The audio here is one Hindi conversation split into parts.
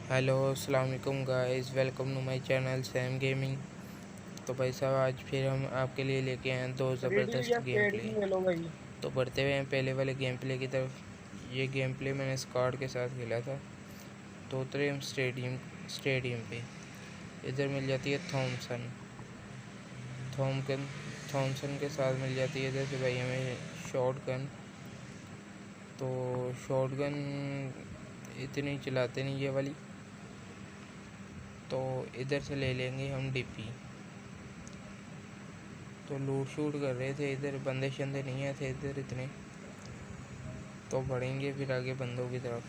हेलो अस्सलाम वालेकुम guys, welcome to my channel Sam gaming. तो भाई साहब, आज फिर हम आपके लिए लेके आए हैं दो रीडिंग ज़बरदस्त या गेम प्ले। शेयरिंग ले लो भाई। तो बढ़ते हुए हैं पहले वाले गेम प्ले की तरफ। ये गेम प्ले मैंने स्क्वाड के साथ खेला था। तो उतरे हम स्टेडियम पे। इधर मिल जाती है थॉमकन थॉमसन के साथ मिल जाती है इधर से भाई हमें शॉर्ट गन। तो शॉर्ट गन इतनी चलाते नहीं ये वाली, तो इधर से ले लेंगे हम डीपी। तो लूट शूट कर रहे थे इधर, बंदे शंदे नहीं आए थे इधर इतने। तो बढ़ेंगे फिर आगे बंदों की तरफ।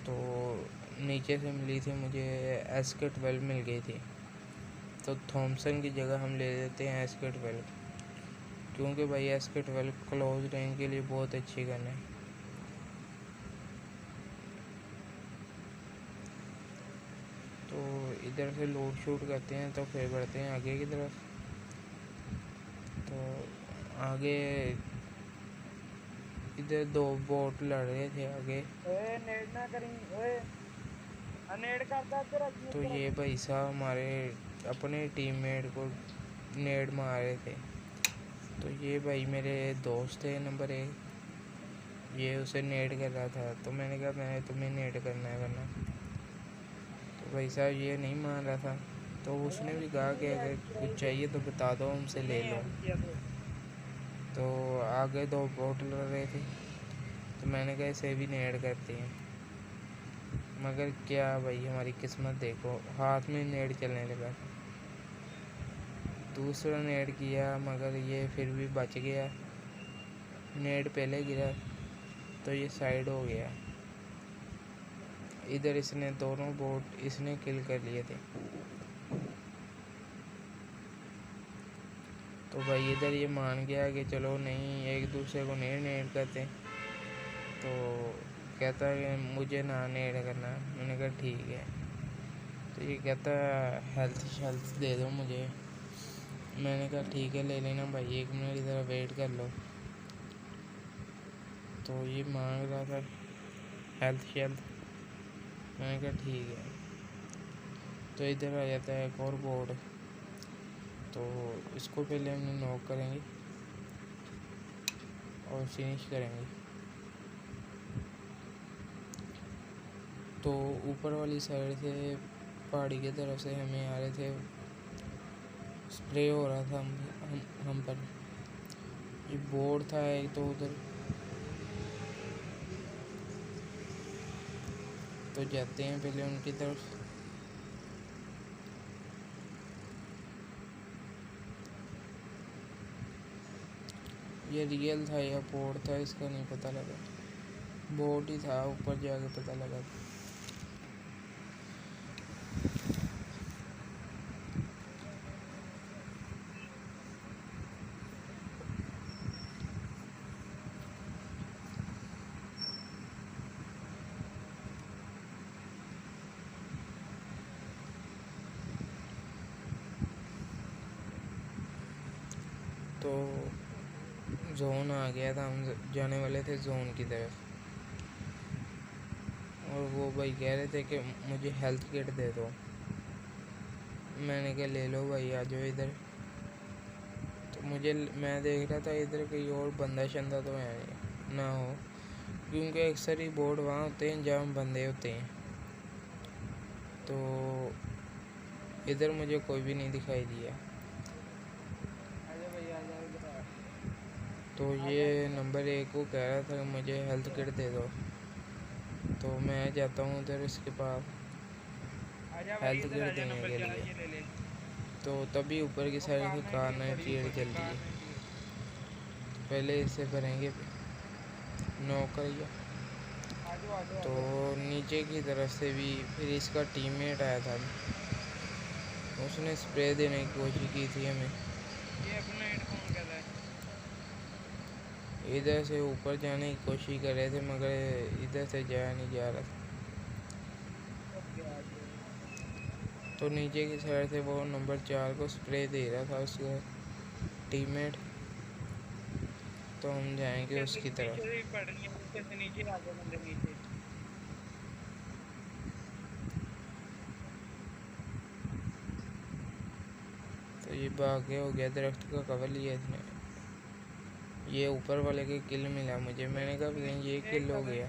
तो नीचे से मिली थी मुझे SK-12 मिल गई थी। तो थॉमसन की जगह हम ले लेते हैं SK-12, क्योंकि भाई SK-12 क्लोज रेंज के लिए बहुत अच्छी गन है। तो इधर से लूट शूट करते हैं, तो फिर बढ़ते हैं आगे की तरफ। तो आगे इधर दो बोट लड़ रहे थे आगे। ओए नेड ना करी ओए। नेड करता तेरा तो स्नूपर। ये भाई साहब हमारे अपने टीममेट को नेड मार रहे थे। तो ये भाई मेरे दोस्त थे नंबर 1, ये उसे नेड कर रहा था। तो मैंने कहा मैं तुम्हें नेड करना है वरना। तो भाई साहब ये नहीं मान रहा था। तो भैया उसने भी किसी कहा ने कि भी अगर ऐड किया कुछ इसे। चाहिए तो बता दो, हमसे किसने ले लो। ऐड किया तो। तो आगे दो बोट लड़ रहे थे, तो मैंने कहा इसे भी नेड करते हैं। मगर क्या भाई, हमारी किस्मत देखो, हाथ में नेड चलने लगा था। दूसरा नेड किया मगर ये फिर भी बच गया। नेड पहले गिरा तो ये साइड हो गया। इधर इसने दोनों बोट इसने किल कर लिए थे। तो भाई इधर ये मान गया कि चलो नहीं, एक दूसरे को नहीं नेड करते। तो कहता है कि मुझे ना नेड करना। मैंने कहा ठीक है। तो ये कहता है हेल्थ दे दो मुझे। मैंने कहा ठीक है ले लेना भाई, 1 मिनट इधर वेट कर लो। तो ये मांग रहा था हेल्थ। मैंने कहा ठीक है। तो इधर आ जाता है एक और बोर्ड। तो इसको पहले हम नॉक करेंगे और फिनिश करेंगे। तो ऊपर वाली साइड से पहाड़ी की तरफ से हमें आ रहे थे, स्प्रे हो रहा था हम पर। ये बोर्ड था एक तो उधर। तो जाते हैं पहले उनकी तरफ। ये रियल था या बोर्ड था इसका नहीं पता लगा। बोर्ड ही था, ऊपर जाके पता लगा। तो जोन आ गया था, हम जाने वाले थे जोन की तरफ। और वो भाई कह रहे थे कि मुझे हेल्थ किट दे दो। मैंने कहा ले लो भाई, आ जाओ इधर। तो मैं देख रहा था इधर कहीं और बंदा शंदा तो है नहीं ना हो, क्योंकि अक्सर ही बोर्ड वहाँ होते हैं जहाँ बंदे होते हैं। तो इधर मुझे कोई भी नहीं दिखाई दिया। आजा भाई आजा इधर आ। तो आजा ये इधर। नंबर 1 को कह रहा था कि मुझे हेल्थ किट दे दो। तो मैं जाता हूँ उधर इसके पास आजा भाई हेल्थ इधर किट आजा, देने नंबर के 4 लिए। ये ले ले। तो तभी ऊपर की वो साइड कार से कार 98 पड़ी ऊपर 98 पे, चल रही कार है। 98। पहले इसे भरेंगे, नौकरिया। आजो आजो तो आजो। नीचे की तरफ से भी फिर इसका टीममेट आया था। उसने स्प्रे देने की कोशिश की थी हमें। ये अपना हेड कौन कर रहा है। इधर से ऊपर जाने की कोशिश कर रहे थे मगर इधर से जाया नहीं जा रहा था। ओके आजो। तो नीचे की साइड से वो नंबर 4 को स्प्रे दे रहा था उसका टीममेट। तो हम जाएंगे नीचे से उसकी नीचे तरफ। से ही पड़ रही है, नीचे से नीचे आ गए बंदे नीचे। ये भागे हो गया, दरख्त का कवर लिया इसने। ये ऊपर वाले के किल मिला मुझे, मैंने कहा नहीं ये किल हो गया,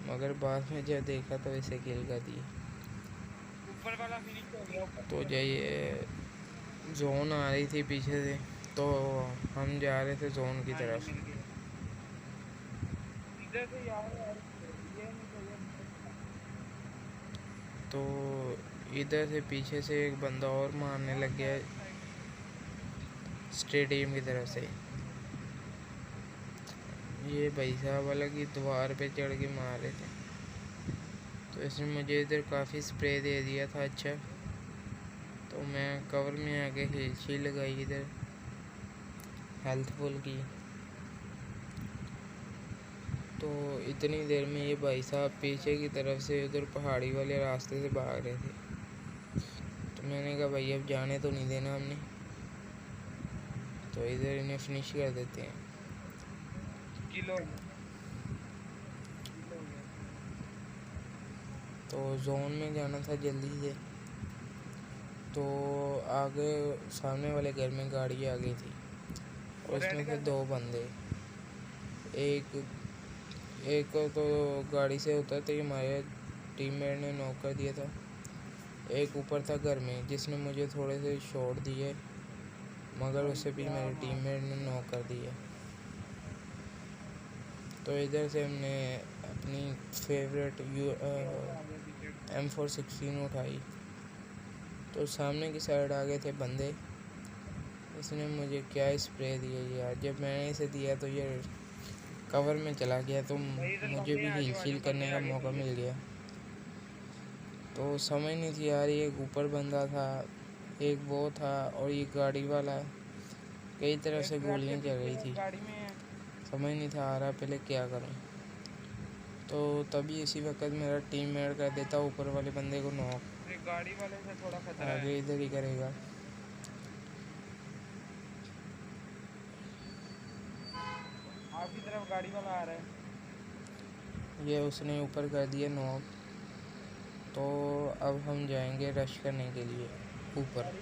मगर बाद में जब देखा तो इसे किल कर दिया। ऊपर वाला फिनिश हो गया ऊपर। तो जब ये जोन आ रही थी पीछे से, तो हम जा रहे थे जोन की तरफ। इधर से यार ये नहीं तो ये तो इधर से पीछे से एक बंदा और मारने लग गया स्टेडियम की तरफ से। ये भाई साहब वाला की दीवार पे चढ़ के मार रहे थे, तो इसने मुझे इधर काफ़ी स्प्रे दे दिया था। अच्छा, तो मैं कवर में आके हील लगाई, इधर हेल्थफुल की। तो इतनी देर में ये भाई साहब पीछे की तरफ से उधर पहाड़ी वाले रास्ते से भाग रहे थे। तो मैंने कहा भाई अब जाने तो नहीं देना हमने, तो इधर इन्हें फिनिश कर देते हैं। किलो तो जोन में जाना था जल्दी से, तो आगे सामने वाले घर में गाड़ी आ गई थी और उसमें थे दो बंदे। एक को तो गाड़ी से उतरते ही हमारे टीममेट ने नॉक कर दिया था। एक ऊपर था घर में जिसने मुझे थोड़े से शॉट दिए, मगर उसे भी मेरे टीममेट ने नॉक कर दिया। तो इधर से हमने अपनी फेवरेट M416 उठाई। तो सामने की साइड आ गए थे बंदे, इसने मुझे क्या स्प्रे दिया यार। जब मैंने इसे दिया तो ये कवर में चला गया, तो मुझे भी हील करने का मौका मिल गया। तो समझ नहीं थी यार, एक ऊपर बंदा था, एक वो था, और ये गाड़ी वाला, कई तरह से गोलियां चल रही थी, समझ नहीं था आ रहा पहले क्या करूं। तो तभी इसी वक्त मेरा टीममेट कर देता ऊपर वाले बंदे को नॉक। गाड़ी वाले से थोड़ा खतरा है, आगे इधर ही करेगा। आपकी तरफ गाड़ी वाला आ रहा है। ये उसने ऊपर कर दिया नॉक। तो अब हम जाएंगे रश करने के लिए ऊपर।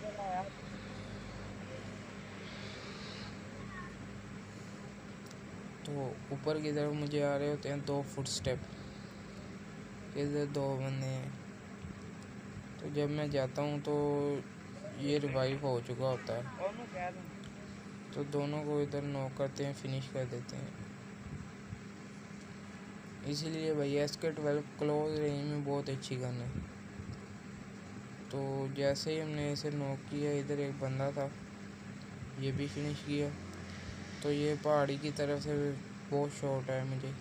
तो ऊपर की तरफ मुझे आ रहे होते हैं 2 फुटस्टेप, इधर 2 बंदे हैं। तो जब मैं जाता हूँ तो ये रिवाइव हो चुका होता है, तो दोनों को इधर नॉक करते हैं, फिनिश कर देते हैं। इसीलिए भैया SK-12 क्लोज रेंज में बहुत अच्छी गन है। तो जैसे ही हमने इसे नॉक किया, इधर एक बंदा था, ये भी फिनिश किया। तो ये पहाड़ी की तरफ से बहुत शॉट है मुझे।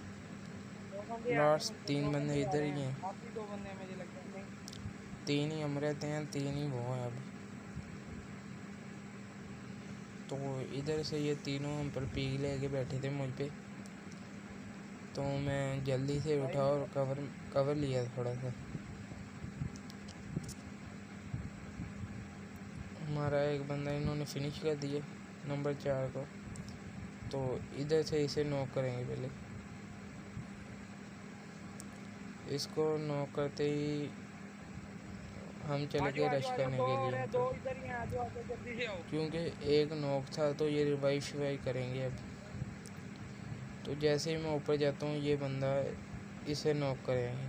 लास्ट 3 बंदे इधर ही हैं, 3 ही हम रहते हैं, 3 ही वो हैं अभी। तो इधर से ये तीनों हम पर पीक लेके बैठे थे मुझ पे, तो मैं जल्दी से उठा और कवर लिया थोड़ा सा। हमारा एक बंदा इन्होंने फिनिश कर दिया, नंबर 4 को। तो इधर से इसे नॉक करेंगे पहले। इसको नॉक करते ही हम चले गए रश करने के लिए, क्योंकि एक नॉक था तो ये रिवाइव शिवाइव करेंगे अब। तो जैसे ही मैं ऊपर जाता हूँ, ये बंदा इसे नॉक करेंगे,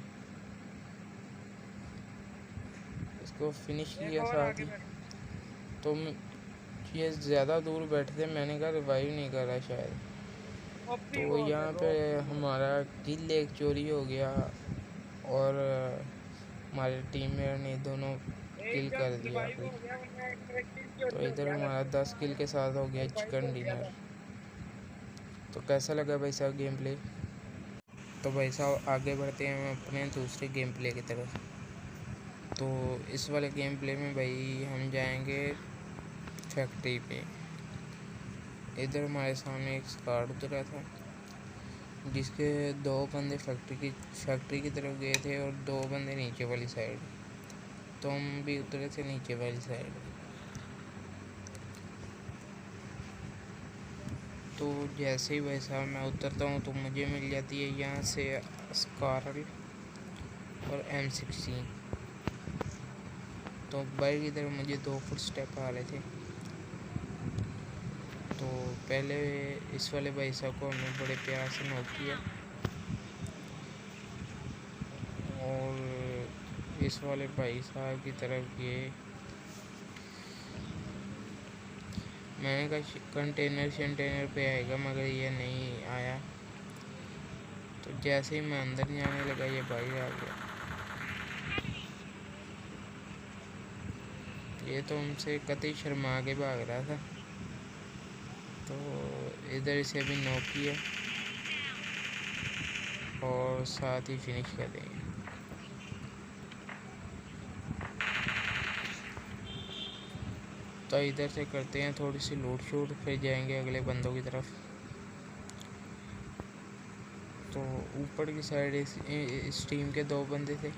इसको फिनिश किया साथ ही। तो ये ज़्यादा दूर बैठे थे, मैंने कहा रिवाइव नहीं कर रहा शायद। तो यहाँ पे हमारा किल एक चोरी हो गया और हमारे टीममेट ने दोनों किल कर दिया अपनी। तो इधर हमारा 10 किल के साथ हो गया चिकन डिनर। तो कैसा लगा भाई साहब गेम प्ले? तो भाई साहब आगे बढ़ते हैं हम अपने दूसरे गेम प्ले की तरफ। तो इस वाले गेम प्ले में भाई हम जाएंगे फैक्ट्री पे। इधर हमारे सामने एक स्क्वाड उतरा था, जिसके 2 बंदे फैक्ट्री की तरफ गए थे और 2 बंदे नीचे वाली साइड। तो हम भी उतरे थे नीचे वाली साइड। तो जैसे ही भाई साहब मैं उतरता हूँ तो मुझे मिल जाती है यहाँ से स्कारल और M16। तो बाइक की तरफ मुझे 2 फुटस्टेप आ रहे थे, तो पहले इस वाले भाई साहब को हमने बड़े प्यार से नोक किया और इस वाले भाई साहब की तरफ गए। मैंने कहा कंटेनर पे आएगा, मगर ये नहीं आया। तो जैसे ही मैं अंदर जाने लगा ये बाहर आ गया। ये तो हमसे कतई शर्मा के भाग रहा था। तो इधर इसे भी नॉक किया और साथ ही फिनिश कर देंगे। तो इधर से करते हैं थोड़ी सी लूट शूट, फिर जाएंगे अगले बंदों की तरफ। तो ऊपर की साइड इस टीम के 2 बंदे थे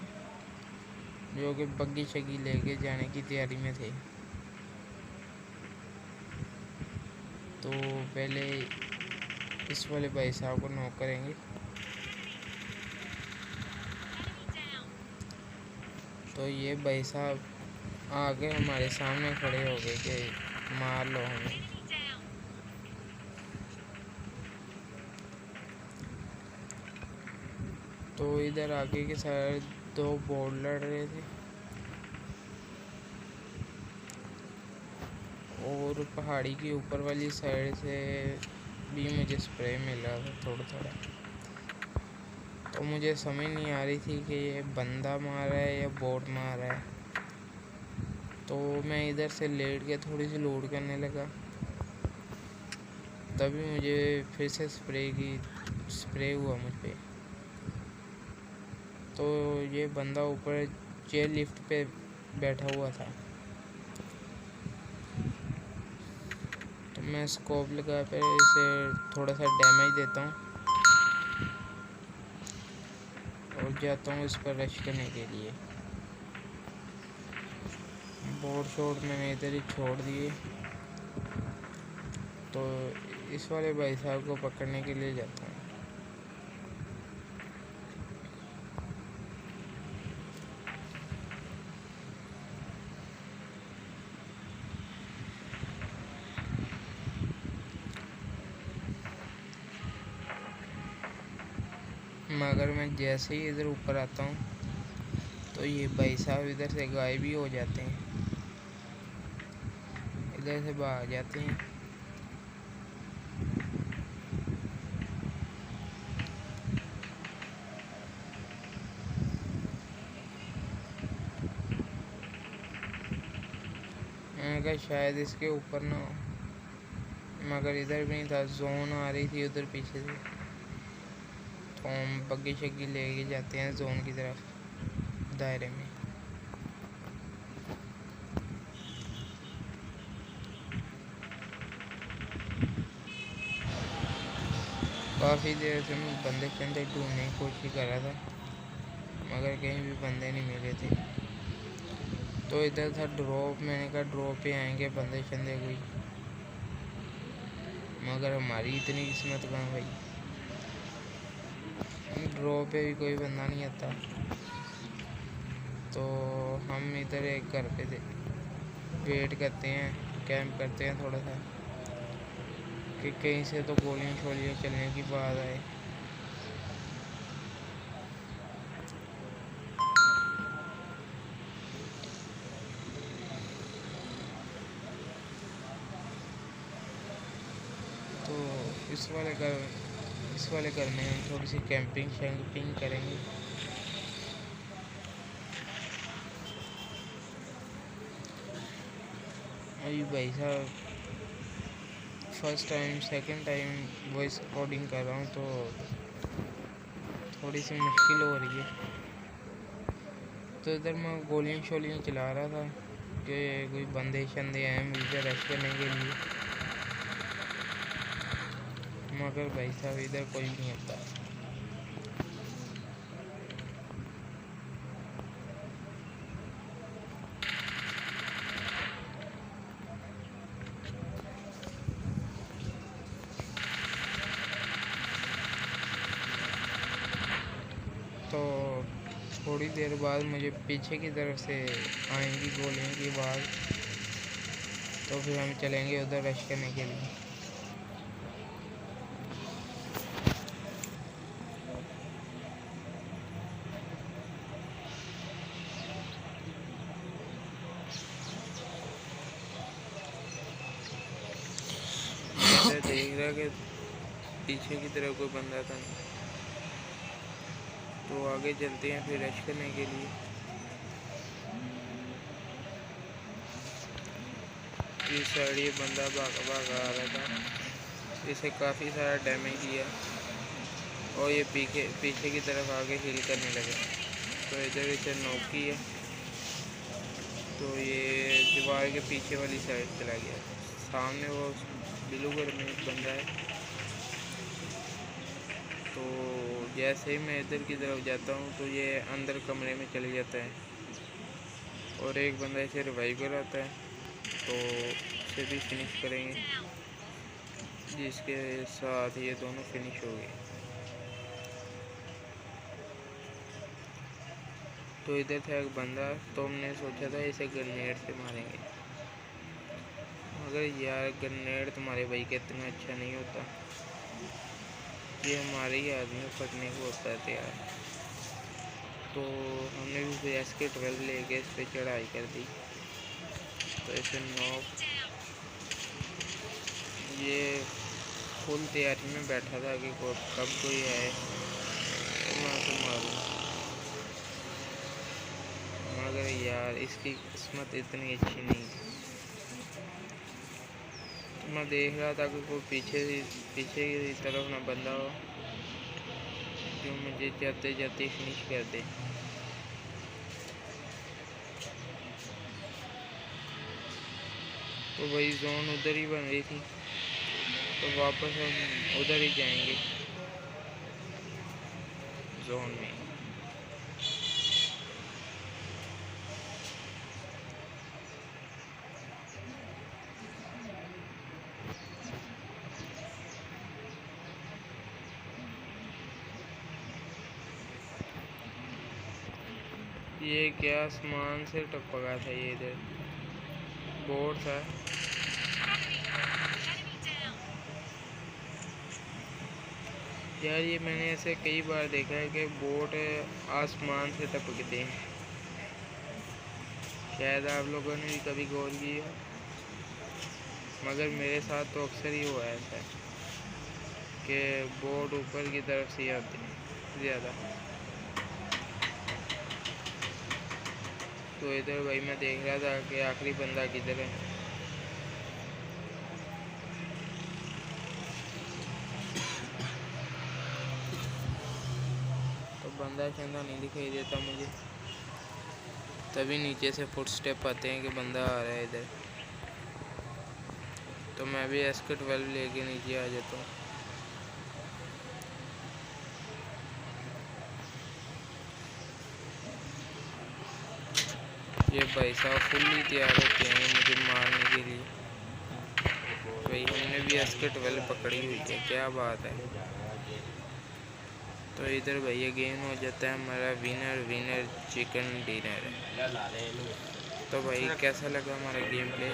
जो कि बग्गी शग्गी लेके जाने की तैयारी में थे। तो पहले इस वाले भाई साहब को नॉक करेंगे। तो ये भाई साहब आगे हमारे सामने खड़े हो गए कि मार लो हमें। तो इधर आगे के साइड 2 बोर्ड लड़ रहे थे और पहाड़ी की ऊपर वाली साइड से भी मुझे स्प्रे मिल रहा था थोड़ा थोड़ा। तो मुझे समझ नहीं आ रही थी कि ये बंदा मार रहा है या बोट मार रहा है। तो मैं इधर से लेट के थोड़ी सी लोड करने लगा, तभी मुझे फिर से स्प्रे हुआ मुझ पे। तो ये बंदा ऊपर चेयर लिफ्ट पे बैठा हुआ था। तो मैं स्कोप लगा कर इसे थोड़ा सा डैमेज देता हूँ और जाता हूँ इस पर रश करने के लिए। बोर्ड शॉट मैंने इधर ही छोड़ दिए। तो इस वाले भाई साहब को पकड़ने के लिए जाता हूँ। मगर मैं जैसे ही इधर ऊपर आता हूँ तो ये भाई साहब इधर से गायब ही हो जाते हैं, इधर से भाग जाते हैं। मैंने कहा शायद इसके ऊपर ना हो, मगर इधर भी नहीं था। जोन आ रही थी उधर पीछे से। तो हम बग्गी शग्गी लेके जाते हैं जोन की तरफ दायरे में। काफ़ी देर से मैं बंदे ढूंढने की कोशिश कर रहा था, मगर कहीं भी बंदे नहीं मिले थे। तो इधर था ड्रॉप। मैंने कहा ड्रॉप पे आएंगे बंदे कोई, मगर हमारी इतनी किस्मत कहाँ भाई, ड्रॉप पे भी कोई बंदा नहीं आता। तो हम इधर एक घर पे थे, वेट करते हैं, कैंप करते हैं थोड़ा सा कि कहीं से तो गोलियां शोलियां चलने की बात आए। तो इस वाले घर में हम थोड़ी सी कैंपिंग शैम्पिंग करेंगे। अभी भाई साहब first time second time voice recording कर रहा हूँ, तो थोड़ी सी मुश्किल हो रही है। तो इधर मैं गोलियां शोलियां चला रहा था कि कोई बंदे शंदे हैं मुझे रश करने के लिए, मगर भाई साहब इधर कोई नहीं आता। तो थोड़ी देर बाद मुझे पीछे की तरफ से आएंगी गोलियों की आवाज़। तो फिर हम चलेंगे उधर रश करने के लिए। रहा कि पीछे की तरफ कोई बंदा था नहीं, तो आगे चलते हैं फिर रश करने के लिए। इस साइड ये बंदा भागा आ रहा था, इसे काफ़ी सारा डैमेज किया और ये पीछे की तरफ आगे हिल करने लगे, तो इधर इसे नॉक किया, तो ये दीवार के पीछे वाली साइड चला गया। सामने वो ब्लू कलर में एक बंदा है, तो जैसे ही मैं इधर की तरफ जाता हूँ तो ये अंदर कमरे में चले जाता है और एक बंदा इसे रिवाइव कराता है, तो इसे भी फिनिश करेंगे, जिसके साथ ये दोनों फिनिश हो गए। तो इधर था एक बंदा, तो हमने सोचा था इसे ग्रेनेड से मारेंगे, मगर यार ग्रेनेड तुम्हारे भाई के इतना अच्छा नहीं होता, ये हमारे ही आदमी फटने को होता है तैयार। तो हमने भी फिर SK-12 लेके इस पर चढ़ाई कर दी, तो इसे नॉक, ये फुल तैयारी में बैठा था कि कब कोई आए तो मैं उसे मारूँ, मगर यार इसकी किस्मत इतनी अच्छी नहीं थी। मैं देख रहा था कि कोई पीछे की तरफ ना बंदा हो जो मुझे जाते जाते फिनिश कर दे। तो वही जोन उधर ही बन रही थी, तो वापस हम उधर ही जाएंगे जोन में। ये क्या आसमान से टपका था, ये इधर बोर्ड था। यार ये मैंने ऐसे कई बार देखा है कि बोट आसमान से टपकते हैं, शायद आप लोगों ने भी कभी गौर किया, मगर मेरे साथ तो अक्सर ही हुआ है ऐसा कि बोट ऊपर की तरफ से आते हैं ज़्यादा। तो इधर भाई मैं देख रहा था कि आखिरी बंदा किधर है, तो बंदा शंदा नहीं दिखाई देता मुझे, तभी नीचे से फुटस्टेप आते हैं कि बंदा आ रहा है इधर, तो मैं भी SK-12 लेके नीचे आ जाता हूँ। ये भाई साहब फुल्ली तैयार होते हैं मुझे मारने के लिए, भाई हमने भी SK-12 पकड़ी हुई है, क्या बात है। तो इधर भैया गेम हो जाता है हमारा विनर चिकन डिनर। तो भाई कैसा लगा हमारा गेम प्ले,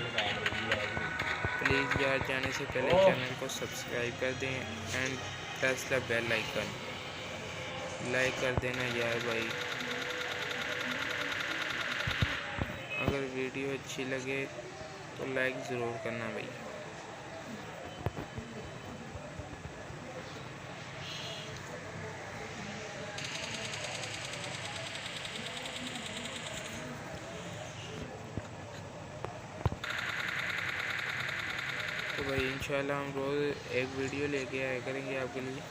प्लीज़ यार जाने से पहले चैनल को सब्सक्राइब कर दें and press the bell icon, like कर देना यार भाई। अगर वीडियो अच्छी लगे तो लाइक ज़रूर करना भाई। तो भाई इंशाल्लाह हम रोज़ एक वीडियो लेके आया करेंगे आपके लिए।